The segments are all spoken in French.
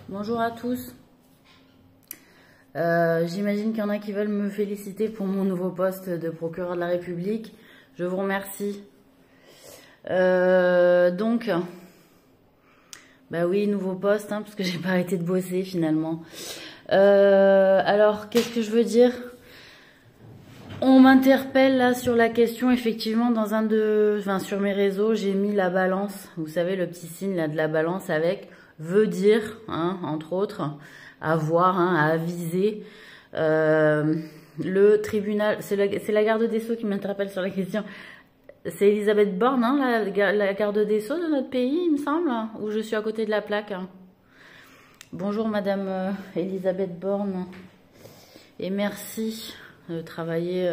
Bonjour à tous. J'imagine qu'il y en a qui veulent me féliciter pour mon nouveau poste de procureur de la République. Je vous remercie. Bah oui, nouveau poste, parce que j'ai pas arrêté de bosser finalement. Alors, qu'est-ce que je veux dire? On m'interpelle là sur la question, effectivement, sur mes réseaux, j'ai mis la balance. Vous savez, le petit signe là de la balance avec veut dire, entre autres, avoir, à aviser. Le tribunal, c'est la garde des Sceaux qui m'interpelle sur la question. C'est Elisabeth Borne, la garde des Sceaux de notre pays, il me semble, où je suis à côté de la plaque. Bonjour Madame Elisabeth Borne, et merci de travailler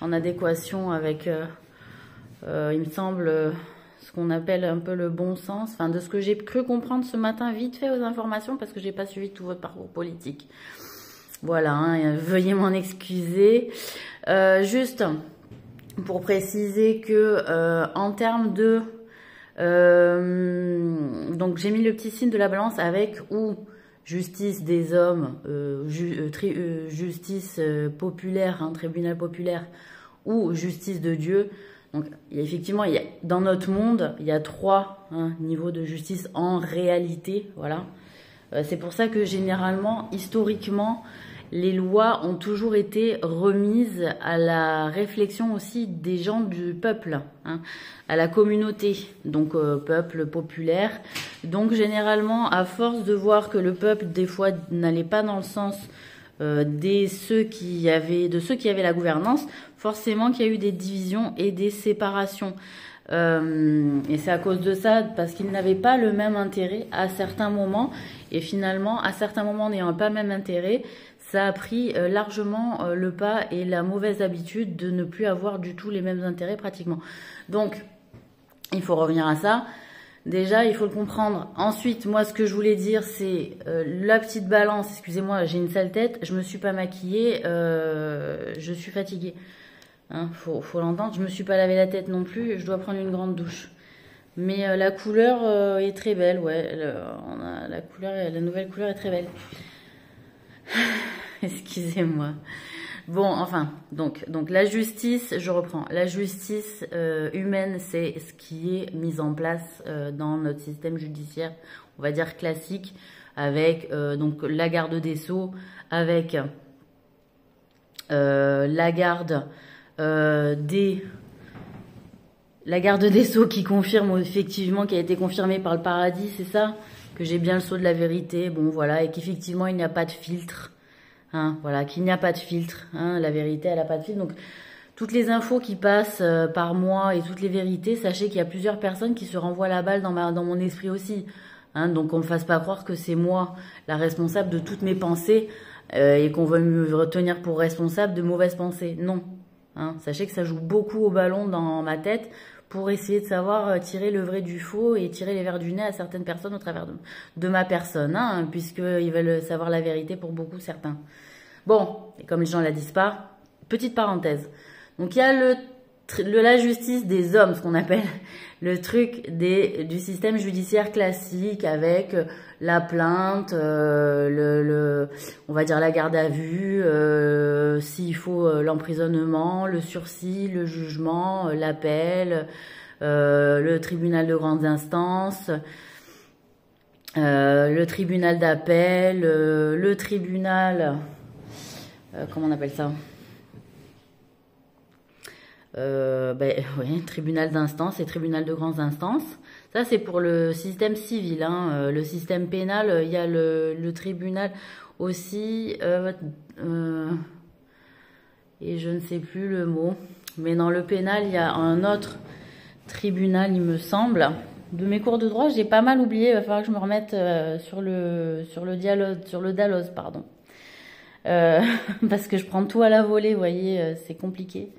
en adéquation avec, il me semble, ce qu'on appelle un peu le bon sens, enfin de ce que j'ai cru comprendre ce matin vite fait aux informations, parce que j'ai pas suivi tout votre parcours politique. Voilà, veuillez m'en excuser. Juste pour préciser que en termes de... donc j'ai mis le petit signe de la balance avec ou justice des hommes, justice populaire, tribunal populaire, ou justice de Dieu. Donc effectivement, dans notre monde, il y a trois niveaux de justice en réalité. Voilà. C'est pour ça que généralement, historiquement, les lois ont toujours été remises à la réflexion aussi des gens du peuple, à la communauté, donc peuple populaire. Donc généralement, à force de voir que le peuple, des fois, n'allait pas dans le sens de ceux qui avaient la gouvernance, forcément qu'il y a eu des divisions et des séparations. Et c'est à cause de ça, parce qu'ils n'avaient pas le même intérêt à certains moments, et finalement, à certains moments n'ayant pas le même intérêt, ça a pris largement le pas et la mauvaise habitude de ne plus avoir du tout les mêmes intérêts pratiquement. Donc, il faut revenir à ça. Déjà, il faut le comprendre. Ensuite, moi, ce que je voulais dire, c'est la petite balance. Excusez-moi, j'ai une sale tête, je me suis pas maquillée, je suis fatiguée. Faut l'entendre, je me suis pas lavé la tête non plus, je dois prendre une grande douche. Mais la couleur est très belle, ouais. La nouvelle couleur est très belle. Excusez-moi. Bon, enfin, donc la justice, je reprends. La justice humaine, c'est ce qui est mis en place dans notre système judiciaire, on va dire classique, avec donc la garde des Sceaux, avec la garde des Sceaux qui confirme effectivement, qui a été confirmée par le paradis, c'est ça? Que j'ai bien le sceau de la vérité, bon voilà, et qu'effectivement il n'y a pas de filtre, voilà, qu'il n'y a pas de filtre, la vérité elle n'a pas de filtre, donc toutes les infos qui passent par moi et toutes les vérités, sachez qu'il y a plusieurs personnes qui se renvoient la balle dans mon esprit aussi, donc on ne me fasse pas croire que c'est moi la responsable de toutes mes pensées et qu'on veut me retenir pour responsable de mauvaises pensées, non, sachez que ça joue beaucoup au ballon dans ma tête, pour essayer de savoir tirer le vrai du faux et tirer les vers du nez à certaines personnes au travers de ma personne, puisqu'ils veulent savoir la vérité pour beaucoup, certains. Bon, et comme les gens ne la disent pas, petite parenthèse. Donc il y a la justice des hommes, ce qu'on appelle le truc du système judiciaire classique, avec la plainte, on va dire la garde à vue, s'il faut l'emprisonnement, le sursis, le jugement, l'appel, le tribunal de grande instance, le tribunal d'appel, le tribunal, comment on appelle ça? Oui, tribunal d'instance et tribunal de grandes instances. Ça, c'est pour le système civil. Le système pénal, il y a le tribunal aussi. Et je ne sais plus le mot. Mais dans le pénal, il y a un autre tribunal, il me semble. De mes cours de droit, j'ai pas mal oublié. Il va falloir que je me remette sur le Dalloz, pardon. Parce que je prends tout à la volée, vous voyez, c'est compliqué.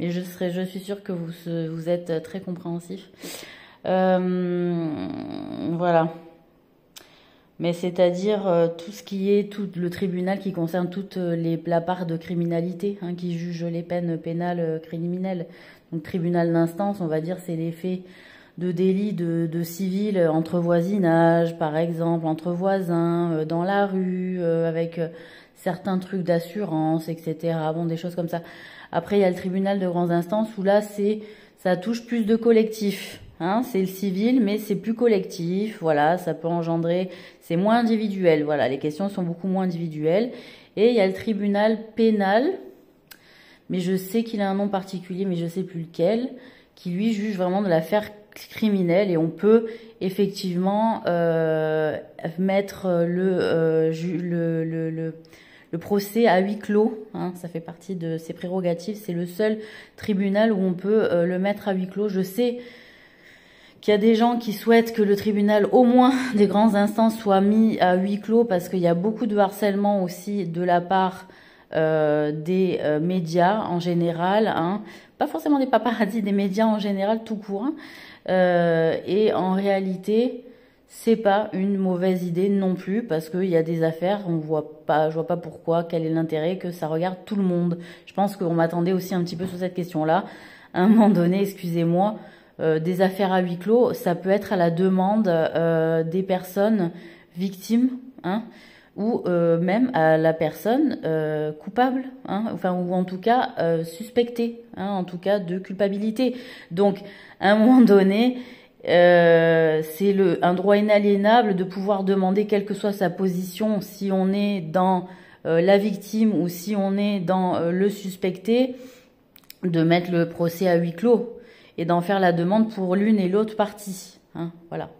Mais je suis sûre que vous êtes très compréhensif. Voilà. Mais c'est-à-dire tout ce qui est tout le tribunal qui concerne toute la part de criminalité, qui juge les peines pénales criminelles. Donc tribunal d'instance, on va dire, c'est les faits de délits de civil entre voisinage, par exemple, entre voisins, dans la rue, avec certains trucs d'assurance, etc. Bon, des choses comme ça. Après, il y a le tribunal de grandes instances où là, ça touche plus de collectif. Hein, c'est le civil, mais c'est plus collectif. Voilà, ça peut engendrer, c'est moins individuel. Voilà, les questions sont beaucoup moins individuelles. Et il y a le tribunal pénal, mais je sais qu'il a un nom particulier, mais je sais plus lequel, qui lui juge vraiment de l'affaire criminelle. Et on peut effectivement mettre le procès à huis clos, hein, ça fait partie de ses prérogatives. C'est le seul tribunal où on peut le mettre à huis clos. Je sais qu'il y a des gens qui souhaitent que le tribunal, au moins des grandes instances, soit mis à huis clos parce qu'il y a beaucoup de harcèlement aussi de la part des médias en général, hein. Pas forcément des paparazzis, des médias en général tout court, hein. Et en réalité, c'est pas une mauvaise idée non plus parce qu'il y a des affaires, je vois pas pourquoi, quel est l'intérêt que ça regarde tout le monde. Je pense qu'on m'attendait aussi un petit peu sur cette question-là. À un moment donné, excusez-moi, des affaires à huis clos, ça peut être à la demande des personnes victimes, hein, ou même à la personne coupable, hein, enfin, ou en tout cas suspectée, hein, en tout cas de culpabilité. Donc, à un moment donné, c'est un droit inaliénable de pouvoir demander, quelle que soit sa position, si on est dans la victime ou si on est dans le suspecté, de mettre le procès à huis clos et d'en faire la demande pour l'une et l'autre partie, hein, voilà.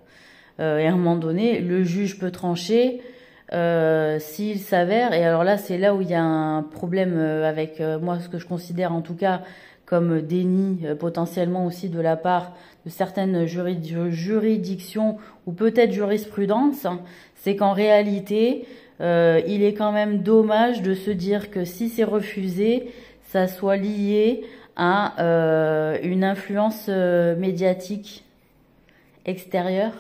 Et à un moment donné, le juge peut trancher s'il s'avère, et alors là, c'est là où il y a un problème avec moi, ce que je considère en tout cas comme déni potentiellement aussi de la part de certaines juridictions ou peut-être jurisprudence, hein, c'est qu'en réalité, il est quand même dommage de se dire que si c'est refusé, ça soit lié à une influence médiatique extérieure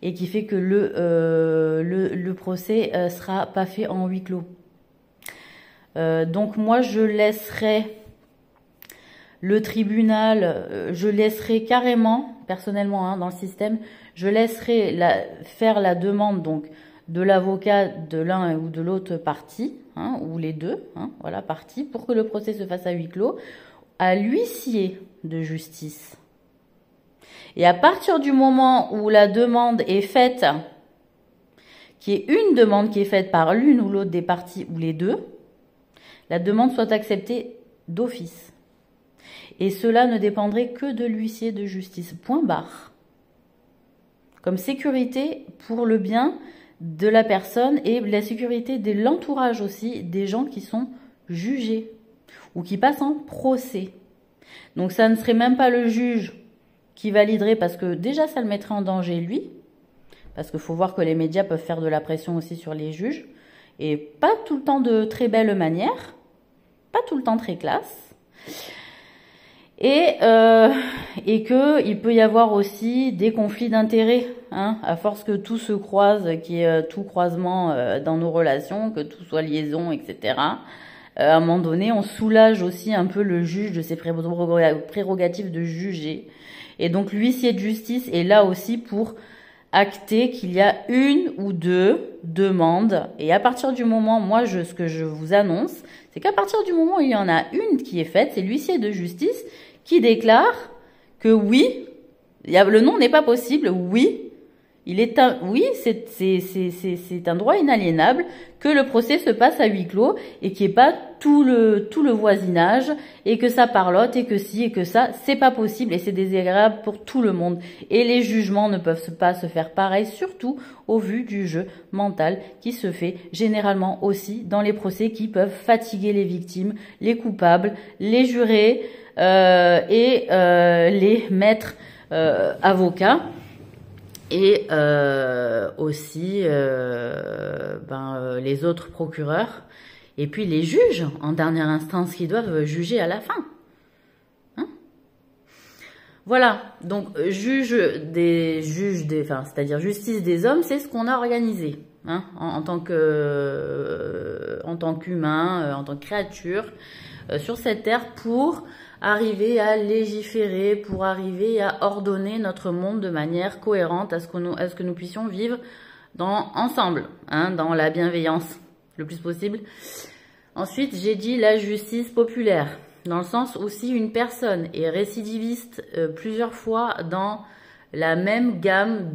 et qui fait que le procès sera pas fait en huis clos. Donc moi, je laisserai le tribunal, je laisserai carrément, personnellement, hein, dans le système, je laisserai faire la demande donc de l'avocat de l'un ou de l'autre partie, hein, ou les deux, hein, voilà, parties, pour que le procès se fasse à huis clos, à l'huissier de justice. Et à partir du moment où la demande est faite, qui est une demande qui est faite par l'une ou l'autre des parties ou les deux, la demande soit acceptée d'office. Et cela ne dépendrait que de l'huissier de justice. Point barre. Comme sécurité pour le bien de la personne et la sécurité de l'entourage aussi des gens qui sont jugés ou qui passent en procès. Donc ça ne serait même pas le juge qui validerait parce que déjà ça le mettrait en danger lui, parce qu'il faut voir que les médias peuvent faire de la pression aussi sur les juges et pas tout le temps de très belle manière, pas tout le temps très classe. Et que il peut y avoir aussi des conflits d'intérêts, hein, à force que tout se croise, qu'il y ait tout croisement dans nos relations, que tout soit liaison, etc. À un moment donné, on soulage aussi un peu le juge de ses prérogatives de juger. Et donc l'huissier de justice est là aussi pour acter qu'il y a une ou deux demandes. Et à partir du moment, moi, ce que je vous annonce, c'est qu'à partir du moment où il y en a une qui est faite, c'est l'huissier de justice qui déclare que oui, le non n'est pas possible, oui, c'est un droit inaliénable que le procès se passe à huis clos et qu'il n'y ait pas tout le voisinage et que ça parlote et que si et que ça, c'est pas possible et c'est désagréable pour tout le monde. Et les jugements ne peuvent pas se faire pareil, surtout au vu du jeu mental qui se fait généralement aussi dans les procès qui peuvent fatiguer les victimes, les coupables, les jurés et les maîtres avocats. Et aussi les autres procureurs et puis les juges en dernière instance qui doivent juger à la fin, hein. Voilà, donc c'est-à-dire justice des hommes, c'est ce qu'on a organisé, hein, en tant qu'humain, en tant que créature sur cette terre pour arriver à légiférer, pour arriver à ordonner notre monde de manière cohérente à ce que nous puissions vivre ensemble, hein, dans la bienveillance le plus possible. Ensuite, j'ai dit la justice populaire, dans le sens où si une personne est récidiviste plusieurs fois dans la même gamme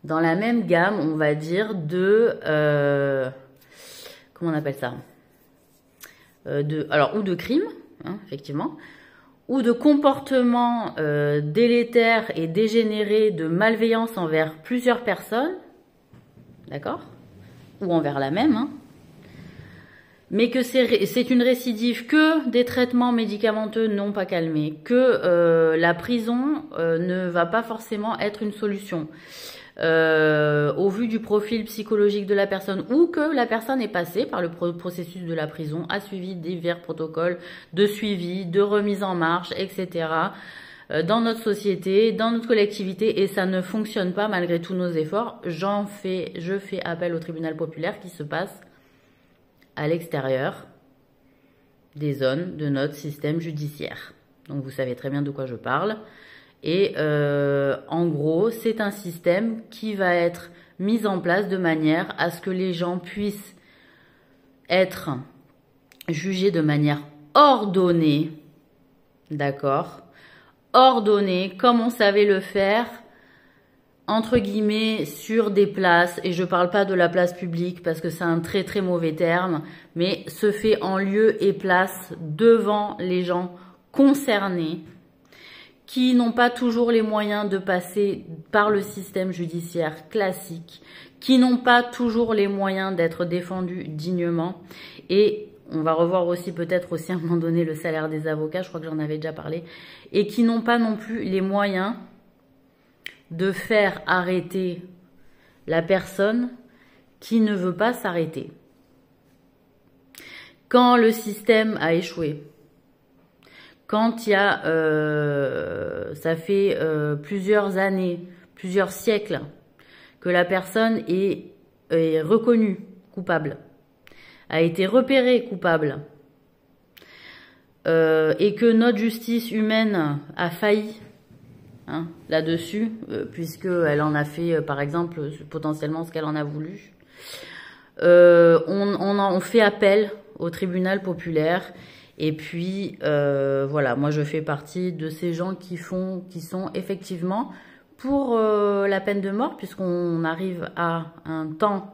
on va dire, comment on appelle ça, ou de crimes, hein, effectivement, ou de comportements délétères et dégénérés de malveillance envers plusieurs personnes, d'accord, ou envers la même, hein, mais que c'est une récidive que des traitements médicamenteux n'ont pas calmé, que la prison ne va pas forcément être une solution au vu du profil psychologique de la personne, ou que la personne est passée par le processus de la prison, a suivi divers protocoles de suivi, de remise en marche, etc. Dans notre société, dans notre collectivité, et ça ne fonctionne pas malgré tous nos efforts. Je fais appel au tribunal populaire qui se passe à l'extérieur des zones de notre système judiciaire. Donc vous savez très bien de quoi je parle. Et en gros, c'est un système qui va être mis en place de manière à ce que les gens puissent être jugés de manière ordonnée, d'accord, ordonnée, comme on savait le faire, entre guillemets, sur des places, et je parle pas de la place publique parce que c'est un très très mauvais terme, mais se fait en lieu et place devant les gens concernés, qui n'ont pas toujours les moyens de passer par le système judiciaire classique, qui n'ont pas toujours les moyens d'être défendus dignement. Et on va revoir aussi peut-être aussi à un moment donné le salaire des avocats, je crois que j'en avais déjà parlé, et qui n'ont pas non plus les moyens de faire arrêter la personne qui ne veut pas s'arrêter. Quand le système a échoué, quand il y a, ça fait plusieurs années, plusieurs siècles, que la personne est reconnue coupable, a été repérée coupable, et que notre justice humaine a failli, hein, là-dessus, puisqu'elle en a fait, par exemple, potentiellement ce qu'elle en a voulu, on fait appel au tribunal populaire. Et puis, voilà, moi je fais partie de ces gens qui sont effectivement pour la peine de mort, puisqu'on arrive à un temps,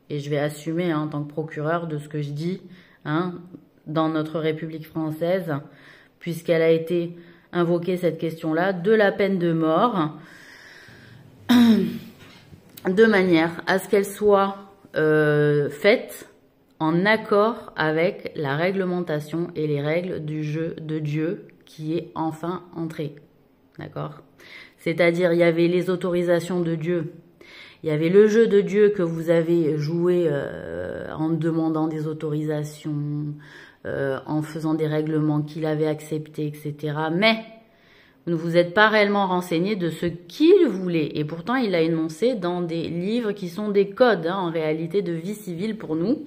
et je vais assumer, hein, en tant que procureur de ce que je dis, hein, dans notre République française, puisqu'elle a été invoquée cette question-là, de la peine de mort, de manière à ce qu'elle soit faite en accord avec la réglementation et les règles du jeu de Dieu qui est enfin entré. D'accord? C'est-à-dire, il y avait les autorisations de Dieu. Il y avait le jeu de Dieu que vous avez joué en demandant des autorisations, en faisant des règlements qu'il avait acceptés, etc. Mais vous ne vous êtes pas réellement renseigné de ce qu'il voulait. Et pourtant, il l'a énoncé dans des livres qui sont des codes, hein, en réalité, de vie civile pour nous.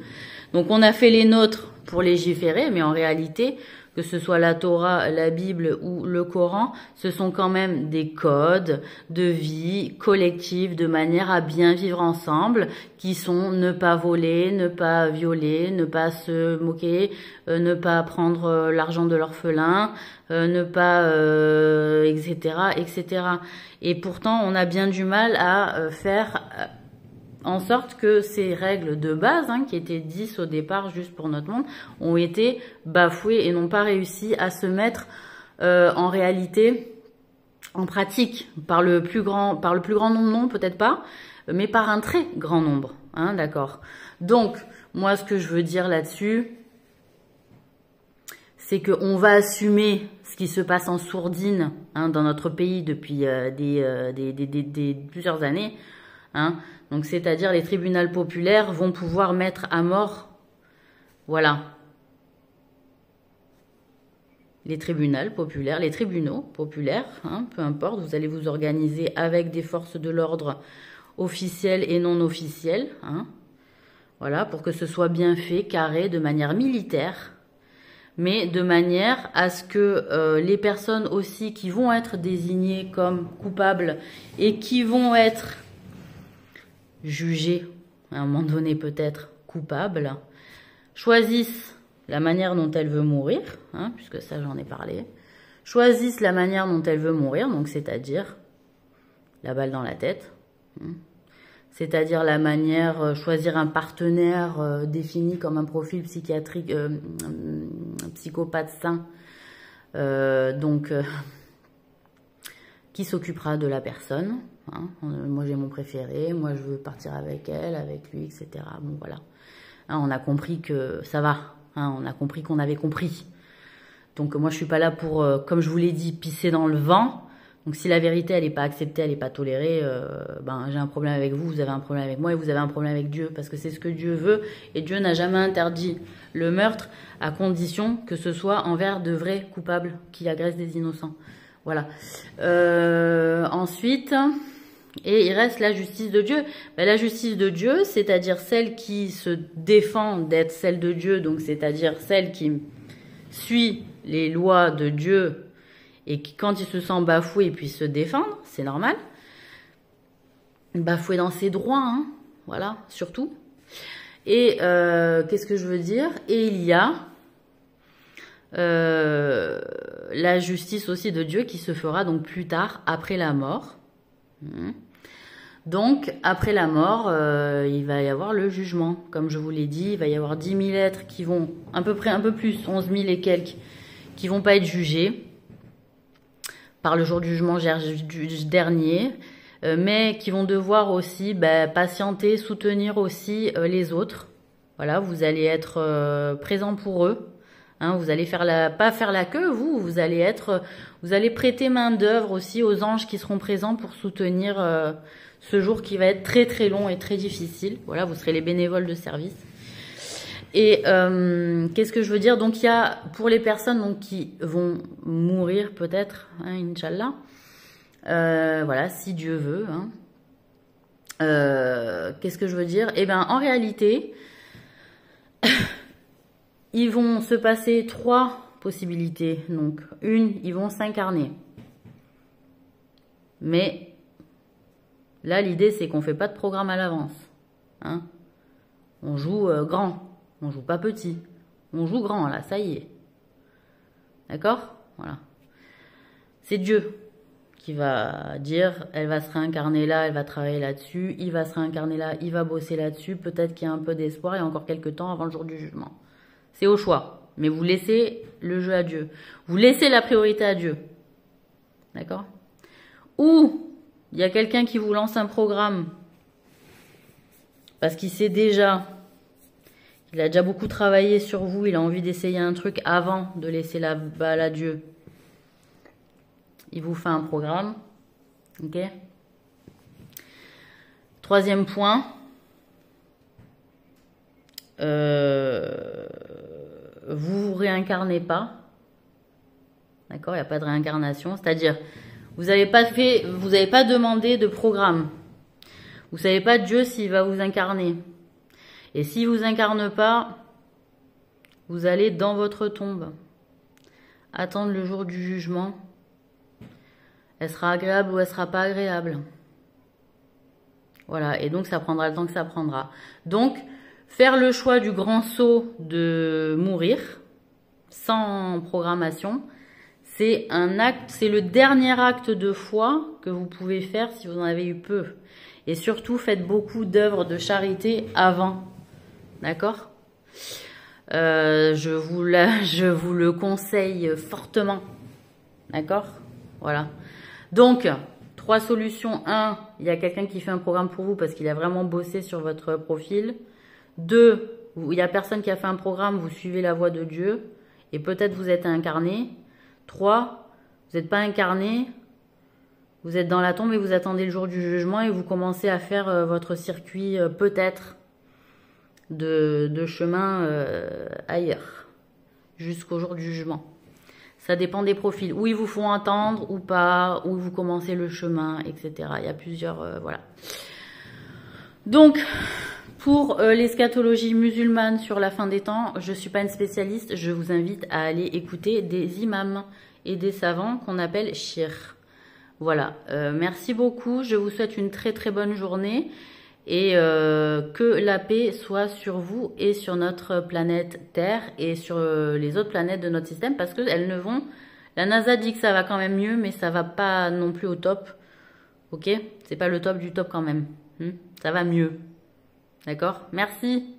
Donc, on a fait les nôtres pour légiférer, mais en réalité, que ce soit la Torah, la Bible ou le Coran, ce sont quand même des codes de vie collective de manière à bien vivre ensemble, qui sont ne pas voler, ne pas violer, ne pas se moquer, ne pas prendre l'argent de l'orphelin, ne pas, etc., etc. Et pourtant, on a bien du mal à faire en sorte que ces règles de base, hein, qui étaient 10 au départ juste pour notre monde, ont été bafouées et n'ont pas réussi à se mettre en réalité en pratique par le plus grand nombre, non, peut-être pas, mais par un très grand nombre, hein, d'accord. Donc, moi, ce que je veux dire là-dessus, c'est qu'on va assumer ce qui se passe en sourdine, hein, dans notre pays depuis plusieurs années, hein. Donc, c'est-à-dire les tribunaux populaires vont pouvoir mettre à mort, voilà, les tribunaux populaires, hein, peu importe, vous allez vous organiser avec des forces de l'ordre officielles et non officielles, hein, voilà, pour que ce soit bien fait, carré, de manière militaire, mais de manière à ce que les personnes aussi qui vont être désignées comme coupables et qui vont être jugées, à un moment donné peut-être coupables, choisissent la manière dont elle veut mourir, hein, puisque ça j'en ai parlé, choisissent la manière dont elle veut mourir, donc c'est-à-dire la balle dans la tête, c'est-à-dire la manière, choisir un partenaire défini comme un profil psychiatrique, psychopathe sain, qui s'occupera de la personne. Hein. Moi j'ai mon préféré, moi je veux partir avec elle, avec lui, etc. Bon voilà, hein, on a compris que ça va, hein, on a compris qu'on avait compris. Donc moi je suis pas là pour, comme je vous l'ai dit, pisser dans le vent. Donc si la vérité elle n'est pas acceptée, elle n'est pas tolérée, ben j'ai un problème avec vous, vous avez un problème avec moi et vous avez un problème avec Dieu, parce que c'est ce que Dieu veut, et Dieu n'a jamais interdit le meurtre à condition que ce soit envers de vrais coupables qui agressent des innocents. Voilà. Ensuite, et il reste la justice de Dieu. Ben, la justice de Dieu, c'est-à-dire celle qui se défend d'être celle de Dieu, donc c'est-à-dire celle qui suit les lois de Dieu et qui, quand il se sent bafoué, puisse se défendre, c'est normal. Bafoué dans ses droits, hein, voilà, surtout. Et qu'est-ce que je veux dire? Et il y a la justice aussi de Dieu qui se fera donc plus tard, après la mort. Donc, après la mort, il va y avoir le jugement. Comme je vous l'ai dit, il va y avoir 10 000 êtres qui vont, à peu près un peu plus, 11 000 et quelques, qui vont pas être jugés par le jour du jugement dernier, mais qui vont devoir aussi patienter, soutenir aussi les autres. Voilà, vous allez être présent pour eux. Hein, vous allez pas faire la queue, vous allez prêter main d'œuvre aussi aux anges qui seront présents pour soutenir ce jour qui va être très très long et très difficile. Voilà, vous serez les bénévoles de service. Et qu'est-ce que je veux dire? Donc il y a pour les personnes donc, qui vont mourir peut-être, hein, Inch'Allah, voilà, si Dieu veut. Hein. Qu'est-ce que je veux dire? Eh bien, en réalité, ils vont se passer 3 possibilités. Donc, une, ils vont s'incarner. Mais là, l'idée, c'est qu'on ne fait pas de programme à l'avance. Hein. On joue grand. On joue pas petit. On joue grand, là, ça y est. D'accord? Voilà. C'est Dieu qui va dire, elle va se réincarner là, elle va travailler là-dessus, il va se réincarner là, il va bosser là-dessus, peut-être qu'il y a un peu d'espoir et encore quelques temps avant le jour du jugement. C'est au choix. Mais vous laissez le jeu à Dieu. Vous laissez la priorité à Dieu. D'accord? Ou, il y a quelqu'un qui vous lance un programme parce qu'il sait déjà... Il a déjà beaucoup travaillé sur vous, il a envie d'essayer un truc avant de laisser la balle à Dieu. Il vous fait un programme. Ok? 3e point. Vous réincarnez pas. D'accord? Il n'y a pas de réincarnation. C'est-à-dire, vous n'avez pas demandé de programme. Vous ne savez pas Dieu s'il va vous incarner. Et s'il ne vous incarne pas, vous allez dans votre tombe. Attendre le jour du jugement. Elle sera agréable ou elle sera pas agréable. Voilà, et donc ça prendra le temps que ça prendra. Donc, faire le choix du grand saut de mourir, sans programmation, c'est un acte, c'est le dernier acte de foi que vous pouvez faire si vous en avez eu peu. Et surtout, faites beaucoup d'œuvres de charité avant. D'accord? Je vous le conseille fortement. D'accord? Voilà. Donc, 3 solutions. 1, il y a quelqu'un qui fait un programme pour vous parce qu'il a vraiment bossé sur votre profil. 2, il n'y a personne qui a fait un programme, vous suivez la voie de Dieu. Et peut-être vous êtes incarné. 3, vous n'êtes pas incarné. Vous êtes dans la tombe et vous attendez le jour du jugement et vous commencez à faire votre circuit peut-être de chemin ailleurs, jusqu'au jour du jugement. Ça dépend des profils. Où ils vous font entendre ou pas, où vous commencez le chemin, etc. Il y a plusieurs... voilà. Donc, pour l'eschatologie musulmane sur la fin des temps, je ne suis pas une spécialiste, je vous invite à aller écouter des imams et des savants qu'on appelle shir. Voilà, merci beaucoup, je vous souhaite une très très bonne journée et que la paix soit sur vous et sur notre planète Terre et sur les autres planètes de notre système parce qu'elles ne vont... La NASA dit que ça va quand même mieux, mais ça va pas non plus au top, ok? C'est pas le top du top quand même, ça va mieux. D'accord? Merci.